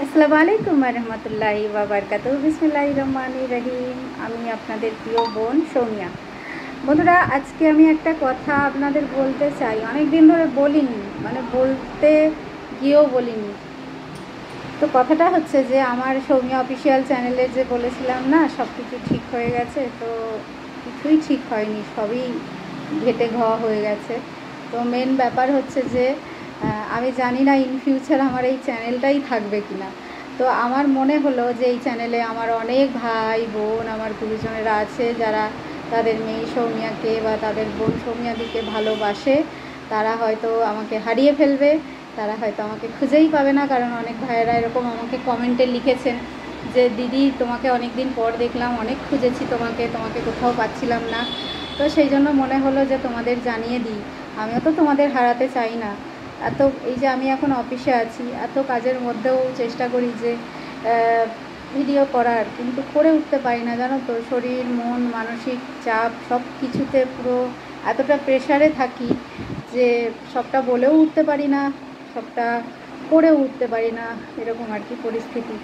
আসসালামু আলাইকুম রহমতুল্লাহি ওয়া বারাকাতুহু। বিসমিল্লাহির রহমানির রহিম। আমি আপনাদের প্রিয় বোন সৌমিয়া। বন্ধুরা, আজকে আমি একটা কথা আপনাদের বলতে চাই। অনেক দিন ধরে বলিনি, বলতে গিয়েও বলিনি। তো কথাটা হচ্ছে যে আমার সৌমিয়া অফিসিয়াল চ্যানেলে যে বলেছিলাম না সব কিছু ঠিক হয়ে গেছে, তো কিছুই ঠিক হয়নি, সবই ঘেটে ঘ হয়ে গেছে। তো মেন ব্যাপার হচ্ছে যে আমি জানি না ইন ফিউচার আমার এই চ্যানেলটাই থাকবে কি না। তো আমার মনে হলো যে এই চ্যানেলে আমার অনেক ভাই বোন, আমার গুরুজনেরা আছে যারা তাদের মেয়ে সৌমিয়াকে বা তাদের বোন সৌমিয়াদিকে ভালোবাসে। তারা হয়তো আমাকে হারিয়ে ফেলবে, তারা হয়তো আমাকে খুঁজেই পাবে না। কারণ অনেক ভাইয়েরা এরকম আমাকে কমেন্টে লিখেছেন যে দিদি তোমাকে অনেক দিন পর দেখলাম, অনেক খুঁজেছি তোমাকে কোথাও পাচ্ছিলাম না। তো সেই জন্য মনে হলো যে তোমাদের জানিয়ে দিই। আমিও তো তোমাদের হারাতে চাই না। এই যে আমি এখন অফিসে আছি, এত কাজের মধ্যেও চেষ্টা করি যে ভিডিও করার, কিন্তু করে উঠতে পারি না, জানো তো। শরীর মন মানসিক চাপ সব কিছুতে পুরো এতটা প্রেশারে থাকি যে সবটা বলেও উঠতে পারি না, সবটা করেও উঠতে পারি না, এরকম আর কি পরিস্থিতি।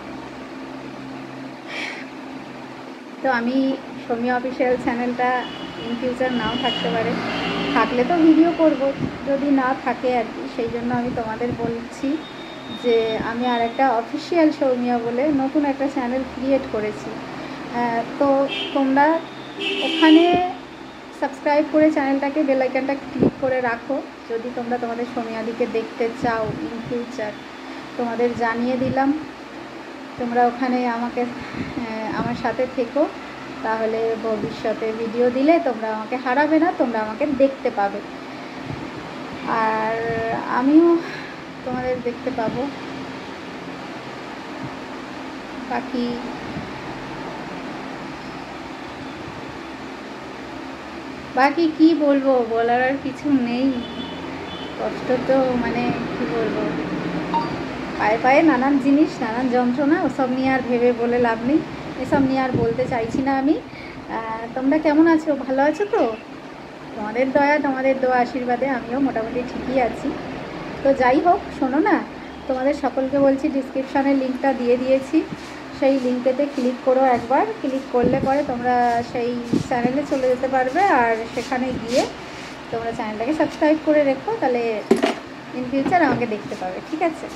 তো আমি সৌমিয়া অফিসিয়াল চ্যানেলটা ইন ফিউচার নাও থাকতে পারে, থাকলে তো ভিডিও করব, যদি না থাকে আর কি। সেই জন্য আমি তোমাদের বলছি যে আমি আর একটা অফিসিয়াল সৌমিয়া বলে নতুন একটা চ্যানেল ক্রিয়েট করেছি। তো তোমরা ওখানে সাবস্ক্রাইব করে চ্যানেলটাকে বেল আইকনটা ক্লিক করে রাখো, যদি তোমরা তোমাদের সৌমিয়াদিকে দেখতে চাও ইন ফিউচার। তোমাদের জানিয়ে দিলাম, তোমরা ওখানে আমার সাথে থেকো, তাহলে ভবিষ্যতে ভিডিও দিলে তোমরা আমাকে হারাবে না, তোমরা আমাকে দেখতে পাবে, আর আমিও তোমাদের দেখতে পাবো। বাকি কি বলবো, বলার আর কিছু নেই। কষ্ট তো কি বলবো, পায়ে পায়ে নানান জিনিস, নানান যন্ত্রণা, ওসব নিয়ে আর ভেবে বলে লাভ নেই, এসব নিয়ে আর বলতে চাইছি না আমি। তোমরা কেমন আছো, ভালো আছো তো? তোমাদের দয়া, তোমাদের দোয়া আশীর্বাদে আমিও মোটামুটি ঠিকই আছি। তো যাই হোক, শোনো না, তোমাদের সকলকে বলছি ডিসক্রিপশানে লিঙ্কটা দিয়ে দিয়েছি, সেই লিঙ্কেতে ক্লিক করো। একবার ক্লিক করলে পরে তোমরা সেই চ্যানেলে চলে যেতে পারবে, আর সেখানে গিয়ে তোমরা চ্যানেলটাকে সাবস্ক্রাইব করে রেখো, তাহলে ইন ফিউচার আমাকে দেখতে পাবে, ঠিক আছে?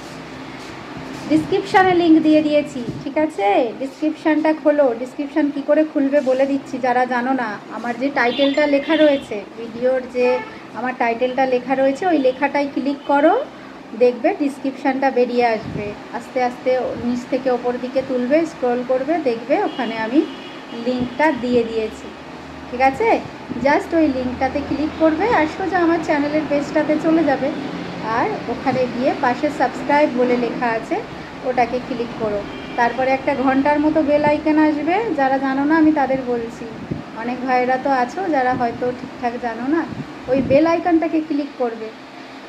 ডিসক্রিপশানে লিঙ্ক দিয়ে দিয়েছি, ঠিক আছে? ডিসক্রিপশানটা খোলো। ডিসক্রিপশান কী করে খুলবে বলে দিচ্ছি, যারা জানো না। আমার যে টাইটেলটা লেখা রয়েছে ভিডিওর, যে আমার টাইটেলটা লেখা রয়েছে, ওই লেখাটায় ক্লিক করো, দেখবে ডিসক্রিপশানটা বেরিয়ে আসবে। আস্তে আস্তে নিচ থেকে ওপর দিকে তুলবে, স্ক্রল করবে, দেখবে ওখানে আমি লিঙ্কটা দিয়ে দিয়েছি, ঠিক আছে? জাস্ট ওই লিঙ্কটাতে ক্লিক করবে আর সোজা আমার চ্যানেলের পেজটাতে চলে যাবে, আর ওখানে গিয়ে পাশে সাবস্ক্রাইব বলে লেখা আছে, ওটাকে ক্লিক করো। তারপরে একটা ঘন্টার মতো বেল আইকন আসবে। যারা জানো না আমি তাদের বলছি, অনেক ভাইয়েরা তো আছো যারা হয়তো ঠিকঠাক জানো না, ওই বেল আইকনটাকে ক্লিক করবে,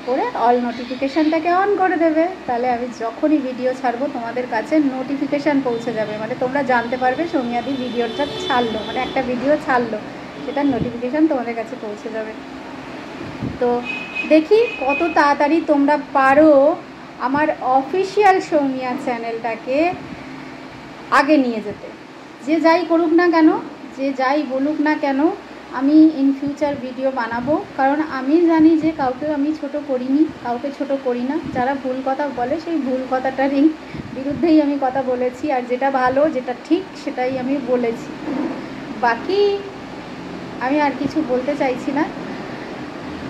করে অল নোটিফিকেশানটাকে অন করে দেবে। তাহলে আমি যখনই ভিডিও ছাড়বো তোমাদের কাছে নোটিফিকেশান পৌঁছে যাবে, তোমরা জানতে পারবে সৌমিয়াদি ভিডিওটা ছাড়লো, একটা ভিডিও ছাড়লো, সেটার নোটিফিকেশান তোমাদের কাছে পৌঁছে যাবে। তো দেখি কত তাড়াতাড়ি তোমরা পারো আমার অফিসিয়াল সৌমিয়া চ্যানেলটাকে আগে নিয়ে যেতে। যে যাই করুক না কেন, যে যাই বলুক না কেন, আমি ইন ফিউচার ভিডিও বানাবো, কারণ আমি জানি যে কাউকে আমি ছোট করিনি, কাউকে ছোট করি না। যারা ভুল কথা বলে সেই ভুল কথাটারই বিরুদ্ধেই আমি কথা বলেছি, আর যেটা ভালো যেটা ঠিক সেটাই আমি বলেছি। বাকি আমি আর কিছু বলতে চাইছি না।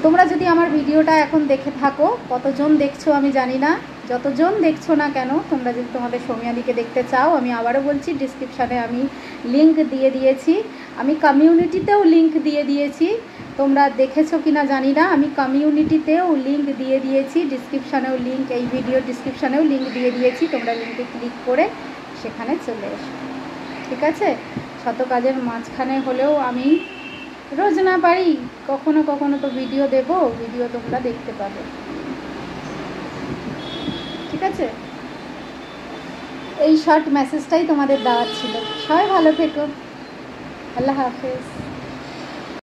তোমরা যদি আমার ভিডিওটা এখন দেখে থাকো, কতজন দেখছো আমি জানি না, যতজন দেখছো না কেন, তোমরা যদি তোমাদের সৌমিয়াদিকে দেখতে চাও, আমি আবারও বলছি ডিসক্রিপশানে আমি লিঙ্ক দিয়ে দিয়েছি, আমি কমিউনিটিতেও লিঙ্ক দিয়ে দিয়েছি। তোমরা দেখেছো কি না জানি না, আমি কমিউনিটিতেও লিঙ্ক দিয়ে দিয়েছি, ডিসক্রিপশানেও লিঙ্ক, এই ভিডিও ডিসক্রিপশানেও লিঙ্ক দিয়ে দিয়েছি। তোমরা লিঙ্কে ক্লিক করে সেখানে চলে এসো, ঠিক আছে? শত কাজের মাঝখানে হলেও আমি রোজ না পারি, কখনো কখনো তো ভিডিও দেবো, ভিডিও তোমরা দেখতে পাবে, ঠিক আছে? এই শর্ট মেসেজটাই তোমাদের দেওয়ার ছিল। সবাই ভালো থেকো, আল্লাহ হাফেজ।